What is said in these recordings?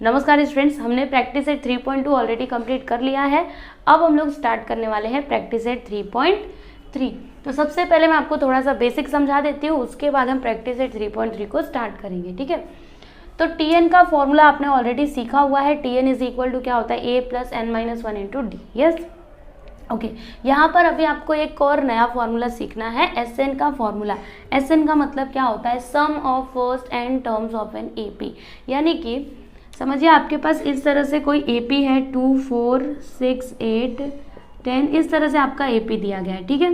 नमस्कार स्टूडेंट्स, हमने practice set 3.2 already complete कर लिया है। अब हम लोग स्टार्ट करने वाले हैं प्रैक्टिस सेट 3.3। तो सबसे पहले मैं आपको थोड़ा सा बेसिक समझा देती हूँ, उसके बाद हम प्रैक्टिस सेट 3.3 को स्टार्ट करेंगे। ठीक है, तो टी का फॉर्मूला आपने ऑलरेडी सीखा हुआ है। T N is equal to क्या होता है, A plus N minus one into D. Yes, okay. यहाँ पर अभी आपको एक और नया फॉर्मूला सीखना है, एस एन का फॉर्मूला। एस एन का मतलब क्या होता है, sum of first N terms of an A P. यानी कि समझिए आपके पास इस तरह से कोई ए पी है, 2, 4, 6, 8, 10, इस तरह से आपका ए पी दिया गया है। ठीक है,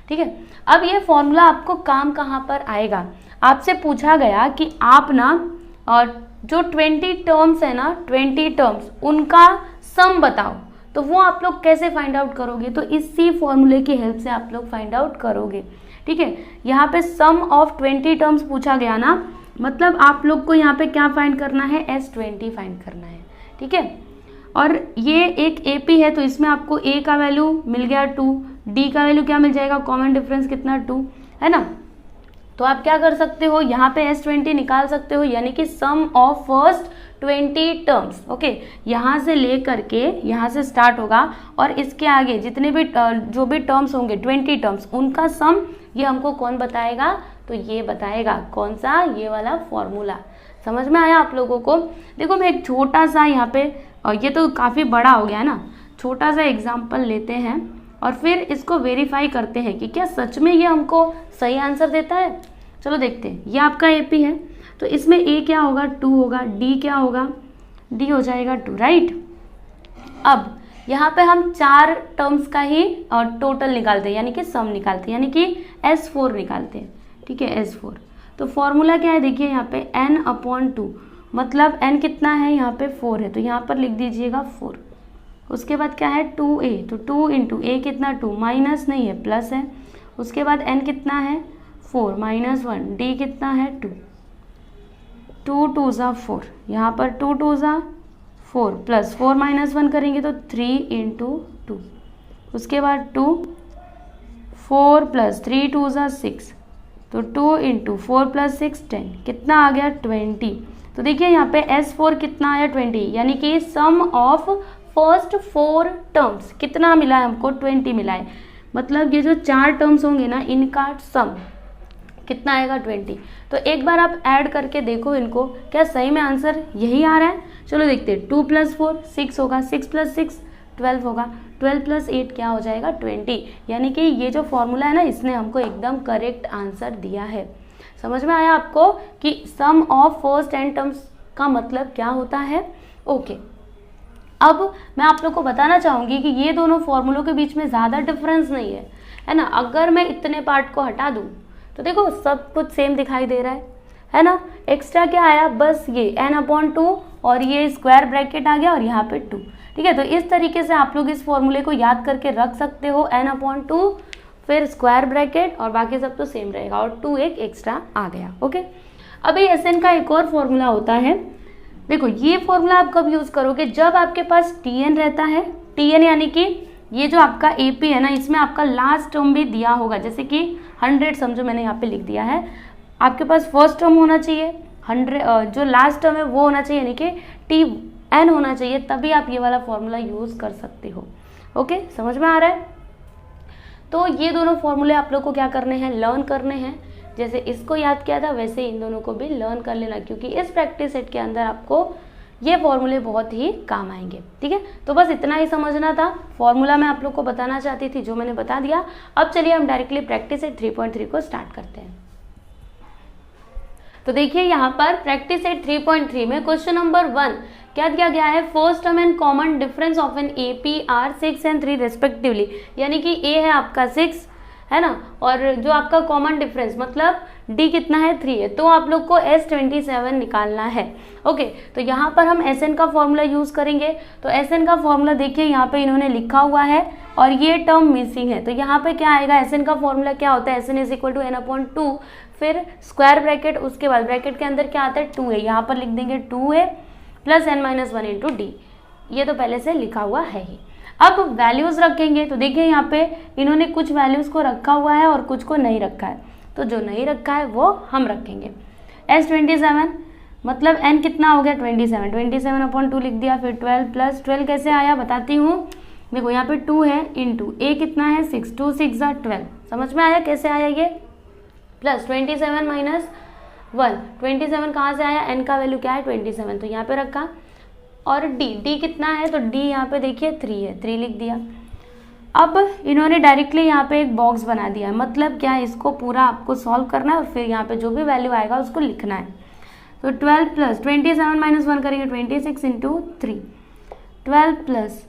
ठीक है। अब ये फॉर्मूला आपको काम कहाँ पर आएगा, आपसे पूछा गया कि आप ना और जो 20 टर्म्स है ना, 20 टर्म्स उनका सम बताओ। तो वो आप लोग कैसे फाइंड आउट करोगे, तो इसी फॉर्मूले की हेल्प से आप लोग फाइंड आउट करोगे। ठीक है, यहाँ पे सम ऑफ 20 टर्म्स पूछा गया ना, मतलब आप लोग को यहाँ पे क्या फाइंड करना है, S20 फाइंड करना है। ठीक है, और ये एक AP है तो इसमें आपको A का वैल्यू मिल गया 2, D का वैल्यू क्या मिल जाएगा, कॉमन डिफरेंस कितना 2 है ना। तो आप क्या कर सकते हो, यहाँ पे S20 निकाल सकते हो, यानी कि sum of first 20 terms. Okay, यहाँ से ले करके यहाँ से स्टार्ट होगा और इसके आगे जितने भी जो भी टर्म्स होंगे 20 टर्म्स, उनका सम ये हमको कौन बताएगा, तो ये बताएगा कौन सा, ये वाला फॉर्मूला। समझ में आया आप लोगों को। देखो मैं एक छोटा सा यहाँ पे, और ये तो काफ़ी बड़ा हो गया है ना, छोटा सा एग्जाम्पल लेते हैं और फिर इसको वेरीफाई करते हैं कि क्या सच में ये हमको सही आंसर देता है। चलो देखते हैं, ये आपका AP है तो इसमें A क्या होगा, 2 होगा, D क्या होगा, D हो जाएगा 2, राइट। अब यहाँ पे हम 4 टर्म्स का ही टोटल निकालते हैं, यानी कि सम निकालते हैं, यानी कि S4 निकालते हैं। ठीक है, S4। तो फॉर्मूला क्या है, देखिए यहाँ पे n/2, मतलब n कितना है, यहाँ पे 4 है तो यहाँ पर लिख दीजिएगा 4। उसके बाद क्या है 2a, तो 2 इंटू a कितना 2, माइनस नहीं है प्लस है। उसके बाद n कितना है 4 माइनस 1, d कितना है 2, 2 2 ज़ा 4, यहाँ पर 2 2 ज़ा 4 प्लस 4 माइनस 1 करेंगे तो 3 इंटू 2। उसके बाद 2, 4 प्लस 3 2 ज़ा 6, तो 2 इंटू 4 प्लस 6 10, कितना आ गया 20। तो देखिए यहाँ पे S4 कितना आया 20, यानी कि सम ऑफ फर्स्ट 4 टर्म्स कितना मिला है हमको, 20 मिला है। मतलब ये जो 4 टर्म्स होंगे ना, इनका सम कितना आएगा 20। तो एक बार आप ऐड करके देखो इनको, क्या सही में आंसर यही आ रहा है। चलो देखते हैं, 2 + 4 6 होगा, 6 + 6 12 होगा, 12 + 8 क्या हो जाएगा 20। यानी कि ये जो फॉर्मूला है ना, इसने हमको एकदम करेक्ट आंसर दिया है। समझ में आया आपको कि sum of first N terms का मतलब क्या होता है। ओके, अब मैं आप लोग को बताना चाहूँगी कि ये दोनों फॉर्मूलों के बीच में ज़्यादा डिफरेंस नहीं है ना। अगर मैं इतने पार्ट को हटा दूँ तो देखो सब कुछ सेम दिखाई दे रहा है ना। एक्स्ट्रा क्या आया, बस ये n/2 और ये स्क्वायर ब्रैकेट आ गया और यहाँ पे 2। ठीक है, तो इस तरीके से आप लोग इस फॉर्मूले को याद करके रख सकते हो, n/2 फिर स्क्वायर ब्रैकेट और बाकी सब तो सेम रहेगा और 2 एक एक्स्ट्रा आ गया। ओके, अभी SN का एक और फॉर्मूला होता है। देखो ये फॉर्मूला आप कब यूज़ करोगे, जब आपके पास TN रहता है। TN यानी कि ये जो आपका AP है ना, इसमें आपका लास्ट टर्म भी दिया होगा, जैसे कि 100 समझो मैंने यहाँ पे लिख दिया है। आपके पास फर्स्ट टर्म होना चाहिए 100, जो लास्ट टर्म है वो होना चाहिए, यानी कि TN होना चाहिए, तभी आप ये वाला फॉर्मूला यूज़ कर सकते हो। ओके, समझ में आ रहा है। तो ये दोनों फॉर्मूले आप लोग को क्या करने हैं, लर्न करने हैं। जैसे इसको याद किया था वैसे इन दोनों को भी लर्न कर लेना, क्योंकि इस प्रैक्टिस सेट के अंदर आपको ये फॉर्मूले बहुत ही काम आएंगे। ठीक है, तो बस इतना ही समझना था। फॉर्मूला मैं आप लोग को बताना चाहती थी, जो मैंने बता दिया। अब चलिए हम डायरेक्टली प्रैक्टिस सेट 3.3 को स्टार्ट करते हैं। तो देखिए यहाँ पर प्रैक्टिस सेट 3.3 में क्वेश्चन नंबर 1 क्या दिया गया है, first term and common difference of an AP are 6 and 3 respectively. यानी कि A है आपका 6 है ना, और जो आपका कॉमन डिफरेंस मतलब D कितना है 3 है, तो आप लोग को S27 निकालना है। ओके, तो यहाँ पर हम SN का फॉर्मूला यूज़ करेंगे। तो SN का फॉर्मूला देखिए यहाँ पे इन्होंने लिखा हुआ है और ये टर्म मिसिंग है, तो यहाँ पे क्या आएगा, SN का फॉर्मूला क्या होता है, SN = n/2 फिर स्क्वायर ब्रैकेट, उसके बाद ब्रैकेट के अंदर क्या आता है 2a, यहाँ पर लिख देंगे 2a plus n-1 into D। ये तो पहले से लिखा हुआ है ही। अब वैल्यूज़ रखेंगे, तो देखिए यहाँ पे इन्होंने कुछ वैल्यूज़ को रखा हुआ है और कुछ को नहीं रखा है, तो जो नहीं रखा है वो हम रखेंगे। S27 मतलब n कितना हो गया 27, 27/2 लिख दिया। फिर 12 प्लस 12 कैसे आया बताती हूँ। देखो यहाँ पे 2 है इंटू a कितना है 6, 2 6 12। समझ में आया कैसे आया ये। प्लस 27 माइनस 1, 27 कहाँ से आया, n का वैल्यू क्या है 27, तो यहाँ पे रखा। और d कितना है, तो d यहाँ पे देखिए 3 है, 3 लिख दिया। अब इन्होंने डायरेक्टली यहाँ पे एक बॉक्स बना दिया है, मतलब क्या है, इसको पूरा आपको सॉल्व करना है और फिर यहाँ पे जो भी वैल्यू आएगा उसको लिखना है। तो 12 प्लस 27 माइनस 1 करेंगे 26 इंटू 3, 12 प्लस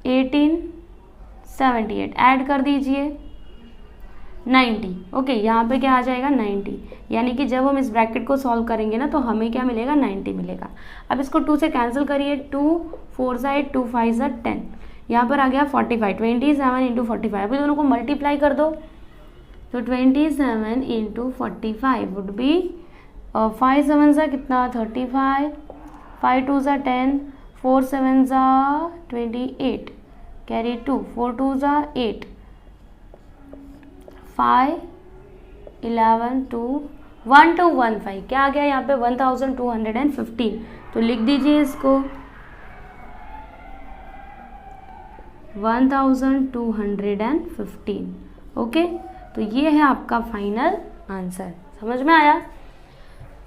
18 78, ऐड कर दीजिए 90। ओके, यहाँ पे क्या आ जाएगा 90, यानी कि जब हम इस ब्रैकेट को सॉल्व करेंगे ना तो हमें क्या मिलेगा 90 मिलेगा। अब इसको 2 से कैंसिल करिए, 2 4 8, 2 5 10, यहाँ पर आ गया 45, 27 इंटू 45। अभी दोनों को मल्टीप्लाई कर दो, तो 27 इंटू 45 वुड बी 5 7 सा कितना 35, 5 2 सा 10, 4 7 सा 28, कैरी 2, 4 2 सा 8, 5 11 2 1 2 1 5, क्या आ गया यहाँ पे 1215। तो लिख दीजिए इसको 1215। ओके, तो ये है आपका फाइनल आंसर। समझ में आया।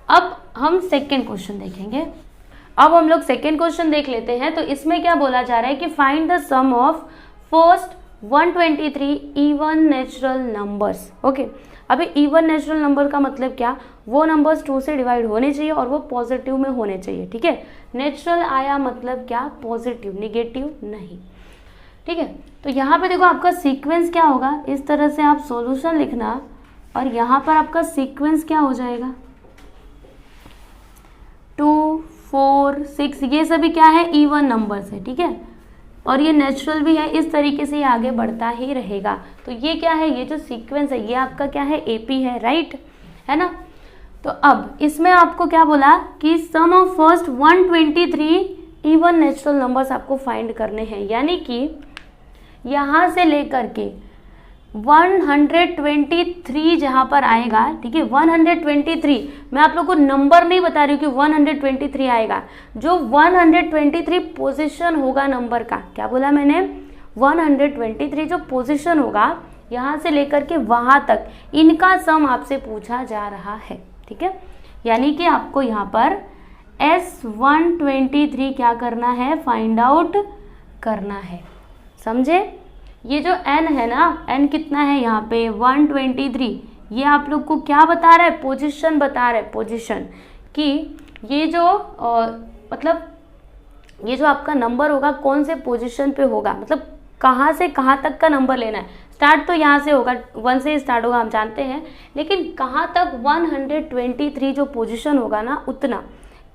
अब हम सेकेंड क्वेश्चन देखेंगे। अब हम लोग सेकेंड क्वेश्चन देख लेते हैं। तो इसमें क्या बोला जा रहा है कि find the sum of first 123 even natural numbers. Okay, अभी इवन नेचुरल नंबर का मतलब क्या, वो नंबर्स 2 से डिवाइड होने चाहिए और वो पॉजिटिव में होने चाहिए। ठीक है, नेचुरल आया मतलब क्या, पॉजिटिव, निगेटिव नहीं। ठीक है, तो यहाँ पे देखो आपका सीक्वेंस क्या होगा, इस तरह से आप सॉल्यूशन लिखना और यहाँ पर आपका सीक्वेंस क्या हो जाएगा 2 4 6, ये सभी क्या है इवन नंबर्स है। ठीक है, और ये नेचुरल भी है, इस तरीके से ये आगे बढ़ता ही रहेगा। तो ये क्या है, ये जो सीक्वेंस है ये आपका क्या है एपी है, राइट है ना। तो अब इसमें आपको क्या बोला कि sum of first 123 even natural numbers आपको फाइंड करने हैं, यानी कि यहाँ से लेकर के 123 जहाँ पर आएगा। ठीक है, 123, मैं आप लोग को नंबर नहीं बता रही हूँ कि 123 आएगा, जो 123 पोजीशन होगा नंबर का, क्या बोला मैंने 123 जो पोजीशन होगा यहाँ से लेकर के वहाँ तक, इनका सम आपसे पूछा जा रहा है। ठीक है, यानी कि आपको यहाँ पर S123 क्या करना है, फाइंड आउट करना है। समझे, ये जो n है ना, n कितना है यहाँ पे 123, ये आप लोग को क्या बता रहा है, पोजीशन बता रहा है, पोजीशन कि ये जो मतलब ये जो आपका नंबर होगा कौन से पोजीशन पे होगा, मतलब कहाँ से कहाँ तक का नंबर लेना है। स्टार्ट तो यहाँ से होगा, 1 से स्टार्ट होगा हम जानते हैं, लेकिन कहाँ तक 123 जो पोजीशन होगा ना उतना,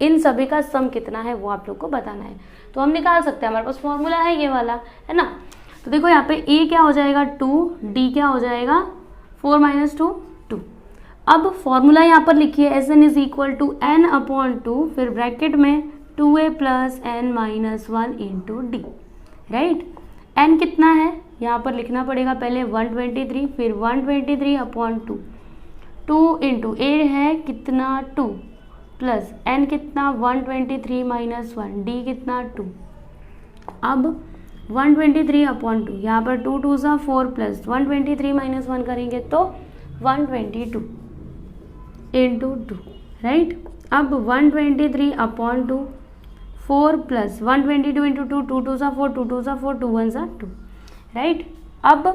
इन सभी का सम कितना है वो आप लोग को बताना है। तो हम निकाल सकते हैं, हमारे पास फॉर्मूला है ये वाला, है ना। तो देखो यहाँ पे a क्या हो जाएगा 2, d क्या हो जाएगा 4 - 2 2। अब फॉर्मूला यहाँ पर लिखिए Sn is equal to n/2, फिर ब्रैकेट में 2a plus n - 1 into D, right. n कितना है यहाँ पर लिखना पड़ेगा, पहले 123, फिर 123/2, 2 इंटू a है कितना 2, प्लस n कितना 123 - 1, d कितना 2। अब 123/2, यहाँ पर 2 2 सा 4 प्लस 123 - 1 करेंगे तो 122 इंटू 2, राइट। अब 123/2 4 प्लस 122 इंटू 2, 2 2 सा 4, 2 2 सा 4, 2 1 सा 2, राइट। अब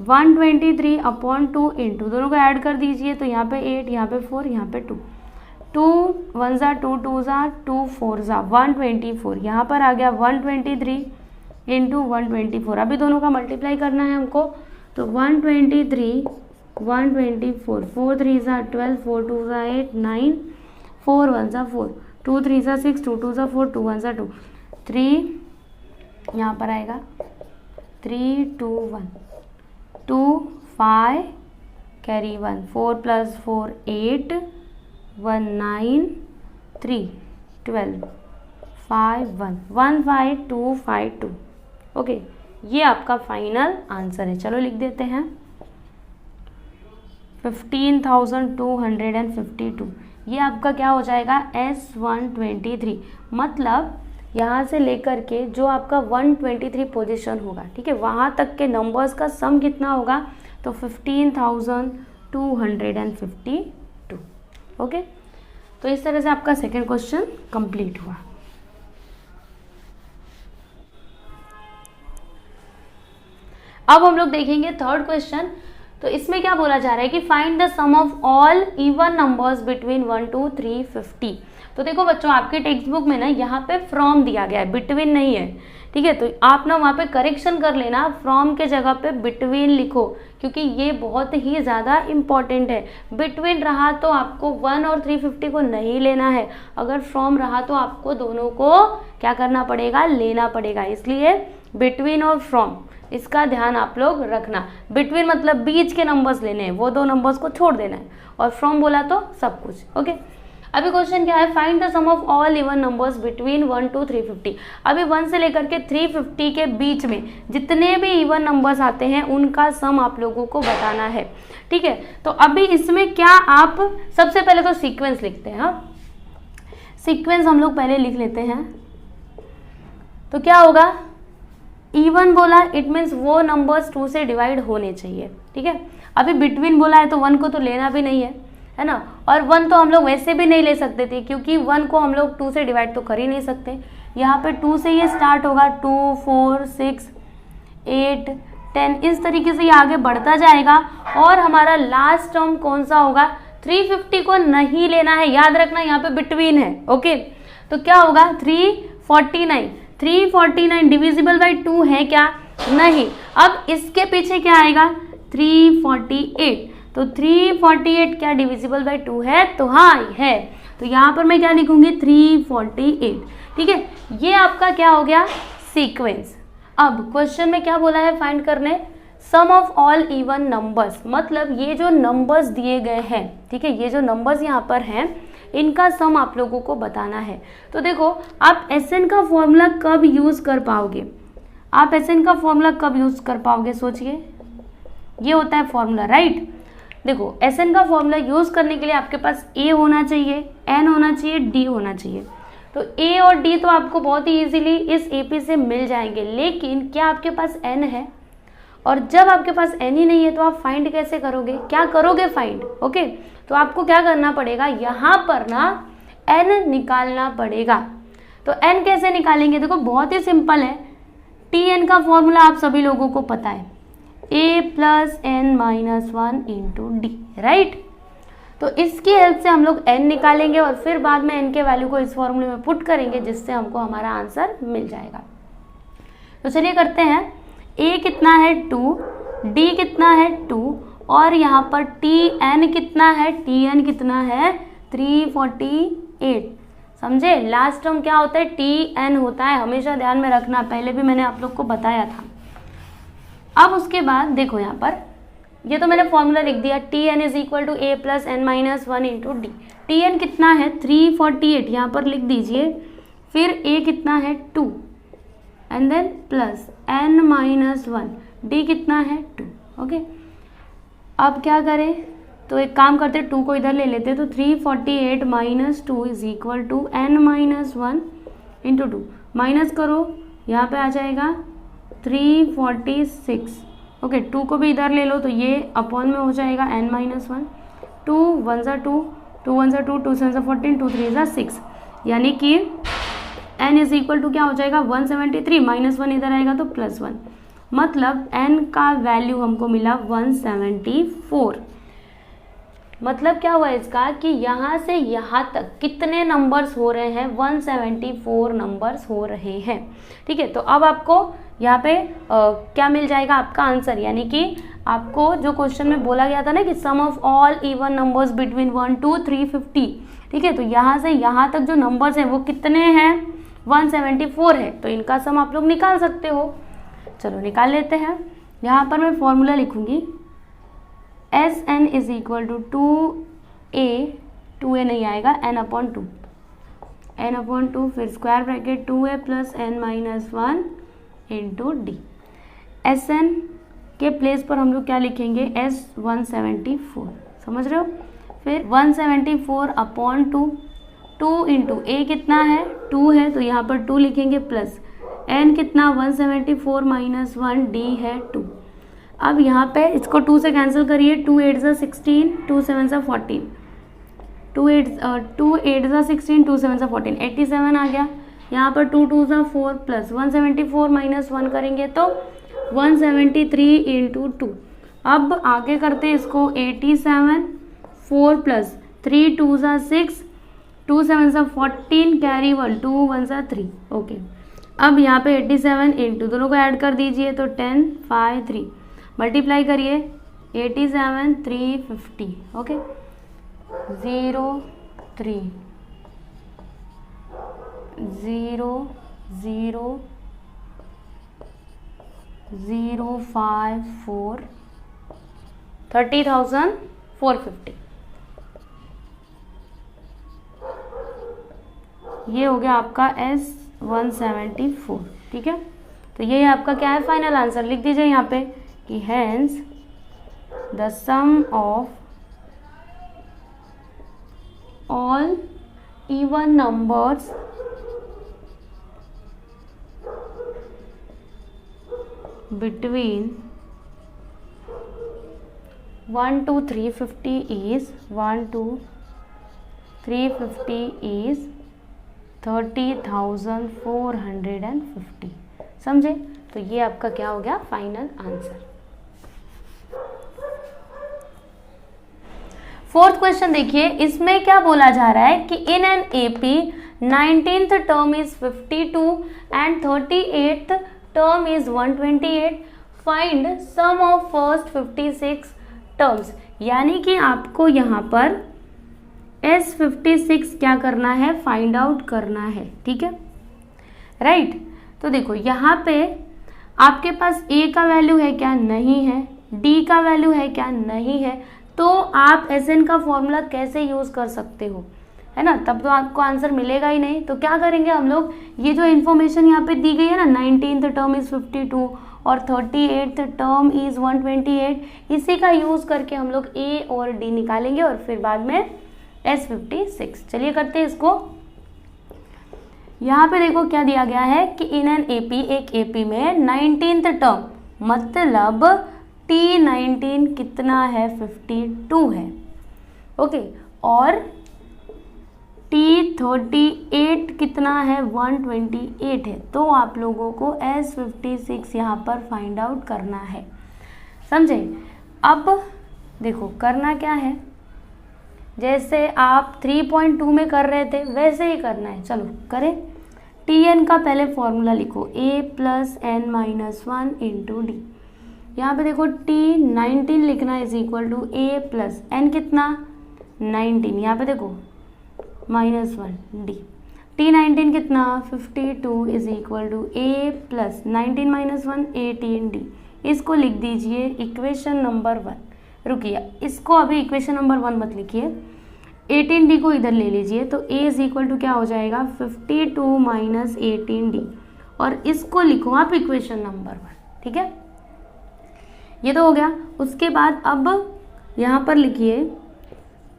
123/2 इंटू, दोनों को ऐड कर दीजिए, तो यहाँ पे 8, यहाँ पे 4, यहाँ पे 2, 2 1 सा 2, 2 सा 2, 4 सा 124, यहाँ पर आ गया 123 इंटू 124। अभी दोनों का मल्टीप्लाई करना है हमको, तो 123 124, 4 3 सा 12, 4 2 सा 8 9, 4 1 सा 4, 2 3 सा 6, 2 2 सा 4, 2 1 सा 2, 3 यहाँ पर आएगा 3 2 1 2 5 कैरी 1, 4 प्लस 4 8 1 9 3 12 5 1 1 5 2 5 2। ओके, ये आपका फाइनल आंसर है। चलो लिख देते हैं 15,252। ये आपका क्या हो जाएगा S123। मतलब यहाँ से लेकर के जो आपका 123 पोजीशन होगा, ठीक है, वहाँ तक के नंबर्स का सम कितना होगा, तो 15,252। ओके, तो इस तरह से आपका सेकेंड क्वेश्चन कंप्लीट हुआ। अब हम लोग देखेंगे थर्ड क्वेश्चन। तो इसमें क्या बोला जा रहा है कि find the sum of all even numbers between 1 to 350। तो देखो बच्चों, आपके टेक्स्ट बुक में ना यहाँ पे फ्रॉम दिया गया है, बिटवीन नहीं है, ठीक है। तो आप ना वहाँ पे करेक्शन कर लेना, फ्रॉम के जगह पे बिटवीन लिखो, क्योंकि ये बहुत ही ज़्यादा इम्पॉर्टेंट है। बिटवीन रहा तो आपको 1 और 350 को नहीं लेना है, अगर फ्रॉम रहा तो आपको दोनों को क्या करना पड़ेगा, लेना पड़ेगा। इसलिए बिटवीन और फ्रॉम, इसका ध्यान आप लोग रखना। बिटवीन मतलब बीच के नंबर्स लेने हैं, वो दो नंबर्स को छोड़ देना है, और फ्रॉम बोला तो सब कुछ। ओके, अभी क्वेश्चन क्या है, find the sum of all even numbers between 1 to 350। अभी 1 से लेकर के 350 के बीच में जितने भी इवन नंबर्स आते हैं उनका सम आप लोगों को बताना है, ठीक है। तो अभी इसमें क्या, आप सबसे पहले तो सीक्वेंस लिखते हैं। सीक्वेंस हम लोग पहले लिख लेते हैं। तो क्या होगा, इवन बोला इट मीन्स वो नंबर्स 2 से डिवाइड होने चाहिए, ठीक है। अभी बिटवीन बोला है तो 1 को तो लेना भी नहीं है ना, और 1 तो हम लोग वैसे भी नहीं ले सकते थे, क्योंकि 1 को हम लोग 2 से डिवाइड तो कर ही नहीं सकते। यहाँ पे 2 से ये स्टार्ट होगा, 2, 4, 6, 8, 10, इस तरीके से ये आगे बढ़ता जाएगा। और हमारा लास्ट टर्म कौन सा होगा, 350 को नहीं लेना है, याद रखना यहाँ पे बिटवीन है। ओके, तो क्या होगा, 349 डिविजिबल बाई 2 है क्या, नहीं। अब इसके पीछे क्या आएगा, 348। तो 348 क्या डिविजिबल बाई 2 है, तो हाँ है। तो यहाँ पर मैं क्या लिखूंगी, 348, ठीक है। ये आपका क्या हो गया, सीक्वेंस। अब क्वेश्चन में क्या बोला है, फाइंड करने सम ऑफ ऑल इवन नंबर्स, मतलब ये जो नंबर्स दिए गए हैं, ठीक है, ये जो नंबर्स यहाँ पर हैं इनका सम आप लोगों को बताना है। तो देखो, आप SN का फॉर्मूला कब यूज कर पाओगे, आप SN का फॉर्मूला कब यूज कर पाओगे, सोचिए। ये होता है फॉर्मूला, राइट। देखो, SN का फॉर्मूला यूज करने के लिए आपके पास A होना चाहिए, N होना चाहिए, D होना चाहिए। तो A और D तो आपको बहुत ही इजीली इस AP से मिल जाएंगे, लेकिन क्या आपके पास N है, और जब आपके पास N ही नहीं है तो आप फाइंड कैसे करोगे, क्या करोगे फाइंड। ओके, तो आपको क्या करना पड़ेगा, यहाँ पर ना N निकालना पड़ेगा। तो N कैसे निकालेंगे, देखो बहुत ही सिंपल है। TN का फॉर्मूला आप सभी लोगों को पता है, A + N - 1 × D, राइट। तो इसकी हेल्प से हम लोग N निकालेंगे और फिर बाद में N के वैल्यू को इस फॉर्मूले में पुट करेंगे, जिससे हमको हमारा आंसर मिल जाएगा। तो चलिए करते हैं। A कितना है 2, D कितना है 2, और यहाँ पर TN कितना है, TN कितना है 348। समझे, लास्ट टर्म क्या होता है, TN होता है, हमेशा ध्यान में रखना, पहले भी मैंने आप लोग को बताया था। अब उसके बाद देखो यहाँ पर, ये तो मैंने फॉर्मूला लिख दिया, TN = A + N - 1 × D। TN कितना है 348, यहाँ पर लिख दीजिए। फिर A कितना है 2, and then plus N - 1, D कितना है 2। ओके, अब क्या करें, तो एक काम करते, 2 को इधर ले लेते, तो 348 - 2 = N - 1 × 2। माइनस करो, यहाँ पे आ जाएगा 346। ओके, 2 को भी इधर ले लो, तो ये अपॉन में हो जाएगा N - 1। 2 1 = 2, 2 1 = 2, 2 7 = 14, 2 3 = 6, यानी कि N = क्या हो जाएगा 173, -1 इधर आएगा तो +1, मतलब N का वैल्यू हमको मिला 174। मतलब क्या हुआ इसका, कि यहाँ से यहाँ तक कितने नंबर्स हो रहे हैं, 174 नंबर्स हो रहे हैं, ठीक है। तो अब आपको यहाँ पे क्या मिल जाएगा, आपका आंसर, यानी कि आपको जो क्वेश्चन में बोला गया था ना कि sum of all even numbers between 1 to 350, ठीक है। तो यहाँ से यहाँ तक जो नंबर्स हैं वो कितने हैं, 174 है, तो इनका सम आप लोग निकाल सकते हो। चलो निकाल लेते हैं। यहाँ पर मैं फॉर्मूला लिखूंगी, SN = 2A, 2A नहीं आएगा, N/2, N/2, फिर square bracket 2A + N - 1 × D। SN के प्लेस पर हम लोग क्या लिखेंगे, S174, समझ रहे हो। फिर 174 अपॉन 2, 2 इंटू ए कितना है 2 है तो यहाँ पर 2 लिखेंगे प्लस n कितना 174 माइनस 1 d है 2। अब यहाँ पे इसको 2 से कैंसिल करिए, 2 8 ज़ा 16, 2 7 ज़ा 14, 2 8 ज़ा 16, 2 7 ज़ा 14, 87 आ गया। यहाँ पर 2 2 ज़ा 4 प्लस 174 माइनस 1 करेंगे तो 173 इंटू 2। अब आगे करते हैं इसको 87, 4 प्लस 3 2 ज़ा 6, 2 7 ज़ा 14, कैरी 1, 2 1 ज़ा 3। ओके, अब यहाँ पे 87 इंटू दोनों को ऐड कर दीजिए तो 10 5 3, मल्टीप्लाई करिए 87 350। ओके, 0 3 0 0 0 5 4 30,450। ये हो गया आपका S174। ठीक है, तो ये आपका क्या है फाइनल आंसर। लिख दीजिए यहाँ पे कि hence the sum of all even numbers between 1 to 350 is 1 to 350 is 30,450। समझे? तो ये आपका क्या हो गया फाइनल आंसर। फोर्थ क्वेश्चन देखिए, इसमें क्या बोला जा रहा है कि in an AP 19th term is 52 and 38th term is 128, find sum of first 56 terms. यानी कि आपको यहाँ पर S56 क्या करना है, फाइंड आउट करना है। ठीक है, राइट। तो देखो यहाँ पे आपके पास A का वैल्यू है क्या, नहीं है। D का वैल्यू है क्या, नहीं है। तो आप SN का फॉर्मूला कैसे यूज कर सकते हो, है ना, तब तो आपको आंसर मिलेगा ही नहीं। तो क्या करेंगे हम लोग, ये जो इन्फॉर्मेशन यहाँ पे दी गई है ना, 19th टर्म इज 52 और 38th टर्म इज 128, इसी का यूज करके हम लोग A और D निकालेंगे और फिर बाद में S56। चलिए करते हैं इसको। यहाँ पे देखो क्या दिया गया है कि इन एन एपी, एक एपी में 19th टर्म मतलब T19 कितना है, 52 है। ओके, और T38 कितना है, 128 है। तो आप लोगों को S56 यहाँ पर फाइंड आउट करना है। समझे? अब देखो करना क्या है, जैसे आप 3.2 में कर रहे थे वैसे ही करना है। चलो करें। Tn का पहले फॉर्मूला लिखो, A plus n minus 1 into d. यहाँ पे देखो T19 लिखना is equal to A plus n कितना 19, यहाँ पे देखो माइनस 1 डी। T19 कितना 52 is equal to A plus 19 minus 1 18 d. इसको लिख दीजिए इक्वेशन नंबर 1। रुकिए, इसको अभी इक्वेशन नंबर 1 मत लिखिए, 18D को इधर ले लीजिए। तो A इज इक्वल टू क्या हो जाएगा 52 माइनस 18D, और इसको लिखो आप इक्वेशन नंबर 1। ठीक है, ये तो हो गया। उसके बाद अब यहाँ पर लिखिए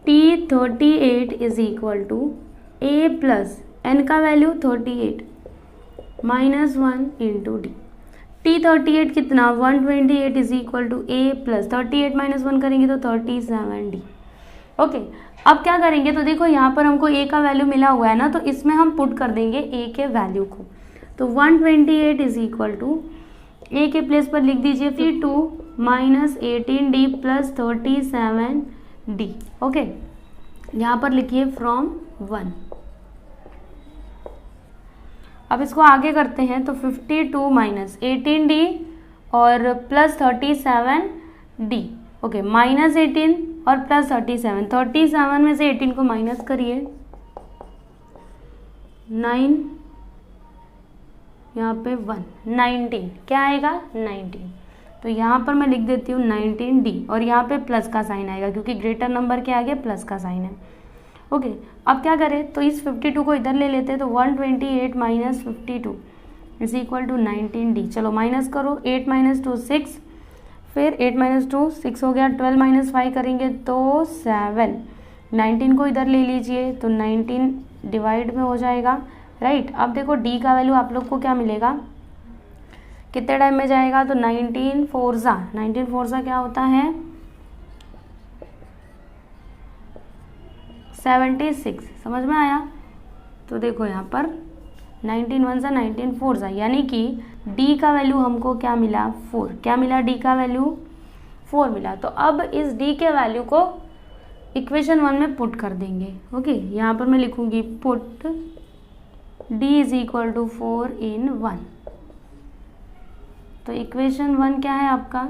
T38 is equal to A plus n का value 38 minus 1 into d. T38 कितना 128 is equal to A plus 38 minus 1 करेंगे तो 37D। ओके, अब क्या करेंगे, तो देखो यहाँ पर हमको A का वैल्यू मिला हुआ है ना, तो इसमें हम पुट कर देंगे A के वैल्यू को। तो 128 इज इक्वल टू A के प्लेस पर लिख दीजिए 52 minus 18D plus 37D। Okay, यहाँ पर लिखिए फ्रॉम 1। अब इसको आगे करते हैं, तो 52 माइनस 18D और प्लस 37D। ओके, माइनस 18 और प्लस 37, 37 में से 18 को माइनस करिए, 9 यहाँ पे 1, 19 क्या आएगा 19। तो यहाँ पर मैं लिख देती हूँ 19D और यहाँ पे प्लस का साइन आएगा क्योंकि ग्रेटर नंबर के आगे प्लस का साइन है। ओके, अब क्या करें, तो इस 52 को इधर ले लेते हैं। तो 128 minus 52 is equal to 19D। चलो माइनस करो, 8 माइनस 2 6, फिर 8 माइनस 2 6 हो गया, 12 माइनस 5 करेंगे तो 7, 19 को इधर ले लीजिए तो 19 डिवाइड में हो जाएगा, राइट। अब देखो डी का वैल्यू आप लोग को क्या मिलेगा, कितने टाइम में जाएगा, तो 19 फोर क्या होता है 76, समझ में आया। तो देखो यहाँ पर 19 1 19 4 यानी कि d का वैल्यू हमको क्या मिला 4, क्या मिला d का वैल्यू 4 मिला। तो अब इस d के वैल्यू को इक्वेशन 1 में पुट कर देंगे। ओके, यहाँ पर मैं लिखूंगी put d is equal to 4 in 1। तो इक्वेशन 1 क्या है आपका,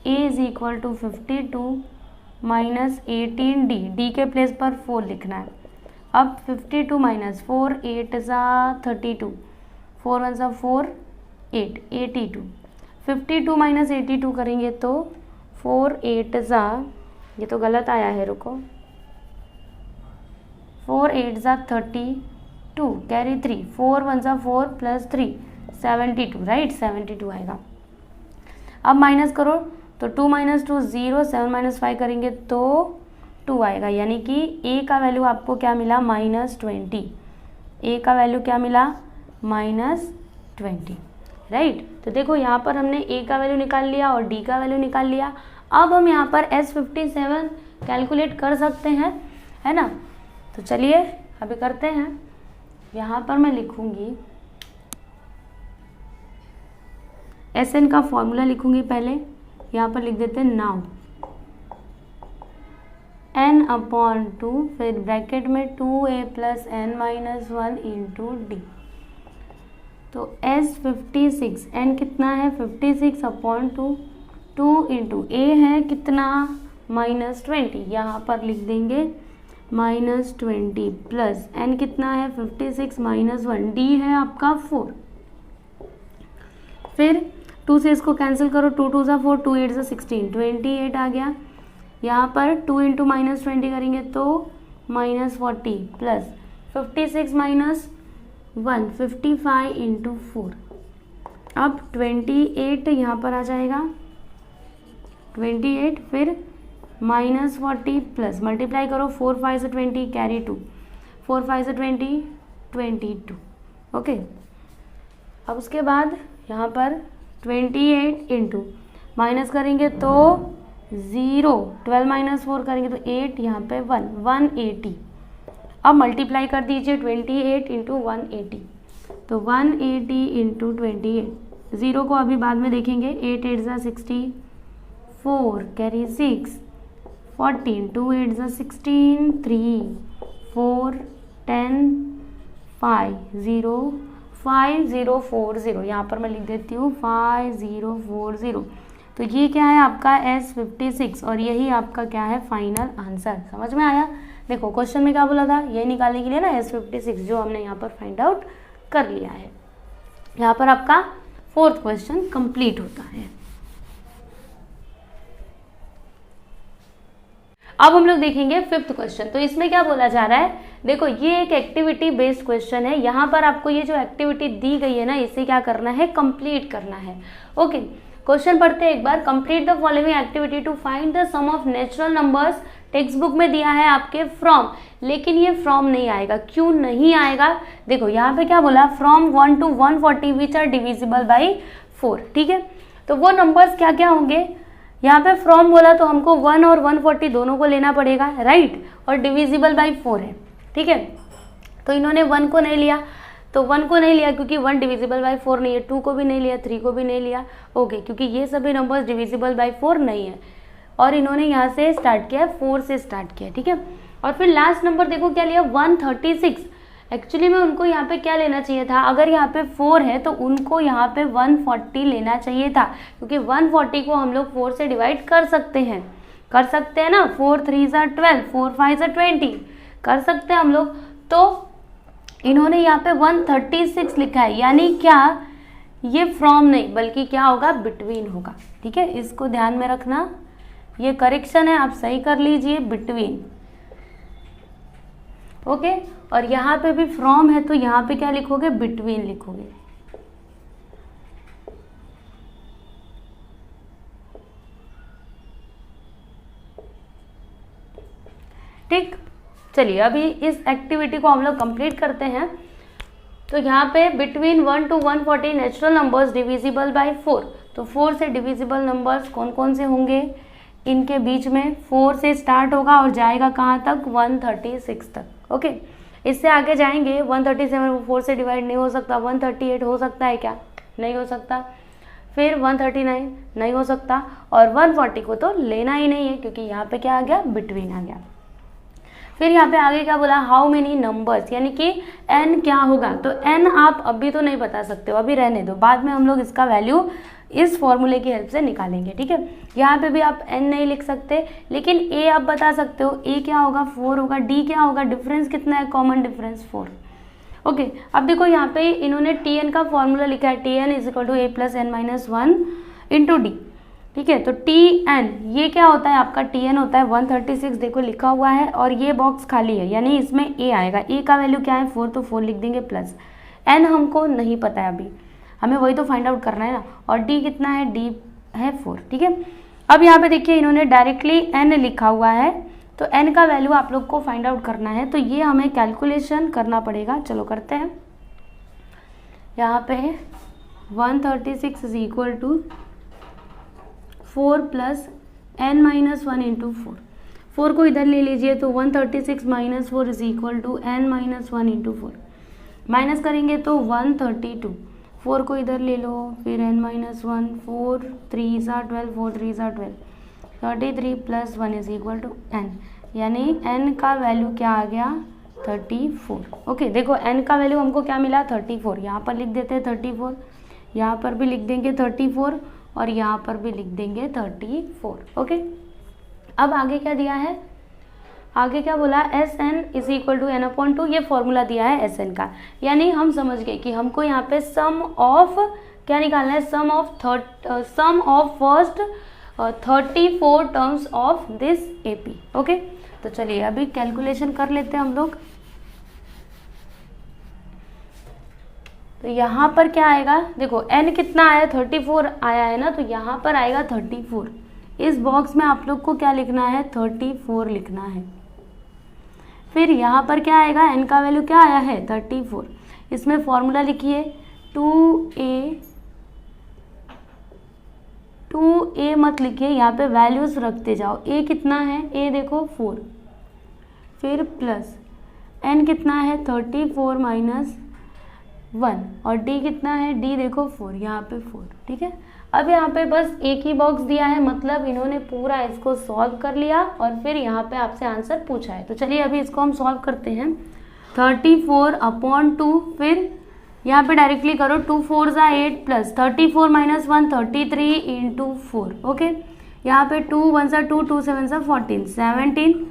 a is equal to 52 minus 18d, d के प्लेस पर 4 लिखना है। अब 52 माइनस 4, 8 ज़ा 32, 4 1 ज़ा 4, 8 82, 52 माइनस 82 करेंगे तो 4 8 ज़ा, ये तो गलत आया है, रुको, 4 8 ज़ा 32, कैरी 3, 4 1 ज़ा 4 प्लस 3 72, राइट, 72 आएगा। अब माइनस करो तो 2 माइनस 2 0, 7 माइनस 5 करेंगे तो 2 आएगा, यानी कि a का वैल्यू आपको क्या मिला -20, a का वैल्यू क्या मिला -20, राइट। तो देखो यहाँ पर हमने a का वैल्यू निकाल लिया और d का वैल्यू निकाल लिया। अब हम यहाँ पर S57 कैलकुलेट कर सकते हैं, है ना। तो चलिए अभी करते हैं। यहाँ पर मैं लिखूँगी SN का फॉर्मूला लिखूँगी पहले, यहाँ पर लिख देते हैं नाउ n/2, फिर ब्रैकेट में 2a plus n minus 1 into D. तो S56 n कितना है 56/2, 2 इंटू a है कितना -20, यहाँ पर लिख देंगे -20 प्लस n कितना है 56 माइनस 1, d है आपका 4। फिर 2 से इसको कैंसिल करो, 2 2 ज़ा 4, 2 8 ज़ा 16, 28 आ गया। यहाँ पर 2 इंटू -20 करेंगे तो -40 प्लस 56 माइनस 1, 55 इंटू 4। अब 28 यहाँ पर आ जाएगा, 28 फिर -40 प्लस मल्टीप्लाई करो, 4 5 से 20, कैरी 2, 4 5 से 20, 22। ओके, अब उसके बाद यहाँ पर 28 इंटू माइनस करेंगे तो 0, 12 माइनस 4 करेंगे तो 8, यहाँ पे 1, 180। अब मल्टीप्लाई कर दीजिए 28 इंटू 180, तो 180 इंटू 28, 0 को अभी बाद में देखेंगे, 8 8 ज़ा 60, 4 कैरी 6, 14, 2 8 ज़ा 16, 3 4 10 5 0 5040, यहाँ पर मैं लिख देती हूँ 5040। तो ये क्या है आपका S56 और यही आपका क्या है फाइनल आंसर। समझ में आया। देखो क्वेश्चन में क्या बोला था, ये निकालने के लिए ना S56 जो हमने यहाँ पर फाइंड आउट कर लिया है। यहाँ पर आपका 4th क्वेश्चन कंप्लीट होता है। अब हम लोग देखेंगे 5th क्वेश्चन। तो इसमें क्या बोला जा रहा है, देखो ये एक एक्टिविटी बेस्ड क्वेश्चन है। यहाँ पर आपको ये जो एक्टिविटी दी गई है ना, इसे क्या करना है, कंप्लीट करना है। ओके, क्वेश्चन पढ़ते हैं एक बार। Complete the following activity to find the sum of natural numbers. Textbook में दिया है आपके फ्रॉम, लेकिन ये फ्रॉम नहीं आएगा। क्यों नहीं आएगा, देखो यहाँ पे क्या बोला, from 1 to 140 which are divisible by 4। ठीक है, तो वो नंबर्स क्या क्या होंगे, यहाँ पे फ्रॉम बोला तो हमको 1 और 140 दोनों को लेना पड़ेगा, राइट, और डिविजिबल बाई 4 है। ठीक है, तो इन्होंने 1 को नहीं लिया, तो 1 को नहीं लिया क्योंकि 1 डिविजिबल बाई 4 नहीं है, 2 को भी नहीं लिया, 3 को भी नहीं लिया। ओके, क्योंकि ये सभी नंबर्स डिविजिबल बाई 4 नहीं है, और इन्होंने यहाँ से स्टार्ट किया, 4 से स्टार्ट किया। ठीक है, और फिर लास्ट नंबर देखो क्या लिया, 136। एक्चुअली में उनको यहाँ पे क्या लेना चाहिए था, अगर यहाँ पे 4 है तो उनको यहाँ पे 140 लेना चाहिए था, क्योंकि 140 को हम लोग 4 से डिवाइड कर सकते हैं ना। 4 3 ज़ा 12, 4 5 ज़ा 20 कर सकते हैं हम लोग। तो इन्होंने यहाँ पे 136 लिखा है, यानी क्या, ये फ्रॉम नहीं बल्कि क्या होगा, बिटवीन होगा। ठीक है, इसको ध्यान में रखना, ये करेक्शन है, आप सही कर लीजिए, बिटवीन। ओके, और यहाँ पे भी फ्रॉम है तो यहाँ पे क्या लिखोगे, बिटवीन लिखोगे। ठीक, चलिए अभी इस एक्टिविटी को हम लोग कंप्लीट करते हैं। तो यहाँ पे between 1 to 140 natural numbers divisible by 4, तो 4 से डिविजिबल नंबर्स कौन कौन से होंगे, इनके बीच में 4 से स्टार्ट होगा और जाएगा कहाँ तक, 136 तक। ओके, इससे आगे जाएंगे 137 4 से डिवाइड नहीं हो सकता, 138 हो सकता है क्या, नहीं हो सकता, फिर 139 नहीं हो सकता, और 140 को तो लेना ही नहीं है क्योंकि यहाँ पे क्या आ गया, बिटवीन आ गया। फिर यहाँ पे आगे क्या बोला, हाउ मेनी नंबर्स, यानी कि n क्या होगा, तो n आप अभी तो नहीं बता सकते हो, अभी रहने दो, बाद में हम लोग इसका वैल्यू इस फॉर्मूले की हेल्प से निकालेंगे, ठीक है। यहाँ पे भी आप n नहीं लिख सकते, लेकिन a आप बता सकते हो, a क्या होगा, 4 होगा, d क्या होगा, डिफरेंस कितना है, कॉमन डिफरेंस 4। ओके, अब देखो यहाँ पे इन्होंने tn का फॉर्मूला लिखा है, tn is equal to a plus n minus 1 into d, ठीक है। तो tn ये क्या होता है, आपका tn होता है 136, देखो लिखा हुआ है, और ये बॉक्स खाली है, यानी इसमें a आएगा, a का वैल्यू क्या है 4, तो 4 लिख देंगे, प्लस n हमको नहीं पता है अभी, हमें वही तो फाइंड आउट करना है ना, और d कितना है, d है 4, ठीक है। अब यहाँ पे देखिए इन्होंने डायरेक्टली n लिखा हुआ है, तो n का वैल्यू आप लोग को फाइंड आउट करना है, तो ये हमें कैलकुलेशन करना पड़ेगा, चलो करते हैं। यहाँ पे 136 is equal to 4 plus n minus 1 into 4 को इधर ले लीजिए, तो 136 minus 4 is equal to n minus 1 into 4, minus करेंगे तो 132, 4 को इधर ले लो, फिर n माइनस 1, 4 3 सा 12, 4 3 सा 12, 33 plus 1 is equal to n, यानी n का वैल्यू क्या आ गया, 34। ओके, देखो n का वैल्यू हमको क्या मिला, 34, यहाँ पर लिख देते हैं 34, यहाँ पर भी लिख देंगे 34, और यहाँ पर भी लिख देंगे 34। ओके, अब आगे क्या दिया है, आगे क्या बोला, S N is equal to n/2, ये फॉर्मूला दिया है एस एन का, यानी हम समझ गए कि हमको यहाँ पे सम ऑफ क्या निकालना है, sum of first 34 terms of this AP. Okay, तो चलिए अभी कैलकुलेशन कर लेते हैं हम लोग। तो यहाँ पर क्या आएगा, देखो n कितना आया, 34 आया है ना, तो यहाँ पर आएगा 34, इस बॉक्स में आप लोग को क्या लिखना है, 34 लिखना है। फिर यहाँ पर क्या आएगा, n का वैल्यू क्या आया है, 34, इसमें फॉर्मूला लिखिए 2a मत लिखिए, यहाँ पे वैल्यूज रखते जाओ, a कितना है, a देखो 4, फिर प्लस n कितना है 34 माइनस 1, और d कितना है, d देखो 4, यहाँ पे 4, ठीक है। अब यहाँ पे बस एक ही बॉक्स दिया है, मतलब इन्होंने पूरा इसको सॉल्व कर लिया और फिर यहाँ पे आपसे आंसर पूछा है। तो चलिए अभी इसको हम सॉल्व करते हैं। 34/2, फिर यहाँ पे डायरेक्टली करो, 2 4 ज़ा 8 प्लस 34 माइनस 1 33 इंटू 4। ओके, यहाँ पे 2 1 ज़ा 2, 2 7 ज़ा 14 17,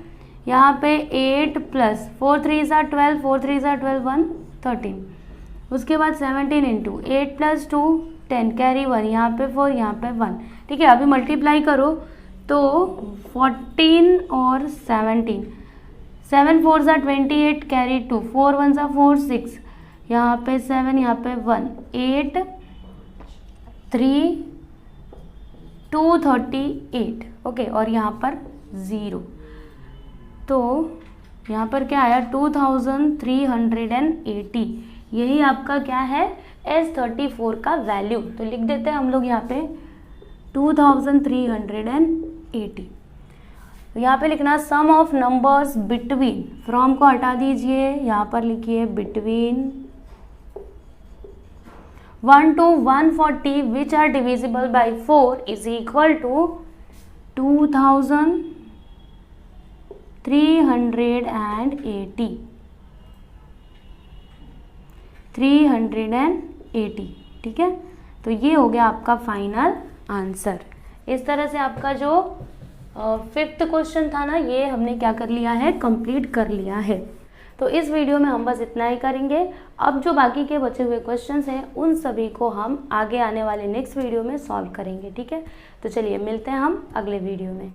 यहाँ पे 8 प्लस 4 3 ज़ा 12, 4 3 ज़ा 12 1 13, उसके बाद 17 इंटू 8 प्लस 2 10, कैरी 1, यहाँ पे 4, यहाँ पे 1, ठीक है। अभी मल्टीप्लाई करो तो 14 और 17, 7 4 ज़ा 28, कैरी 2, 4 1 ज़ा 4 6, यहाँ पे 7, यहाँ पे 1, 8 3 2 38। ओके, और यहाँ पर 0, तो यहाँ पर क्या आया, 2380, यही आपका क्या है, S34 का वैल्यू। तो लिख देते हैं हम लोग यहाँ पे 2380। यहाँ पे लिखना sum of numbers between, from को हटा दीजिए, यहाँ पर लिखिए between 1 to 140 which are divisible by 4 is equal to 380, ठीक है। तो ये हो गया आपका फाइनल आंसर। इस तरह से आपका जो 5th क्वेश्चन था ना, ये हमने क्या कर लिया है, कंप्लीट कर लिया है। तो इस वीडियो में हम बस इतना ही करेंगे। अब जो बाकी के बचे हुए क्वेश्चंस हैं उन सभी को हम आगे आने वाले नेक्स्ट वीडियो में सॉल्व करेंगे, ठीक है। तो चलिए मिलते हैं हम अगले वीडियो में।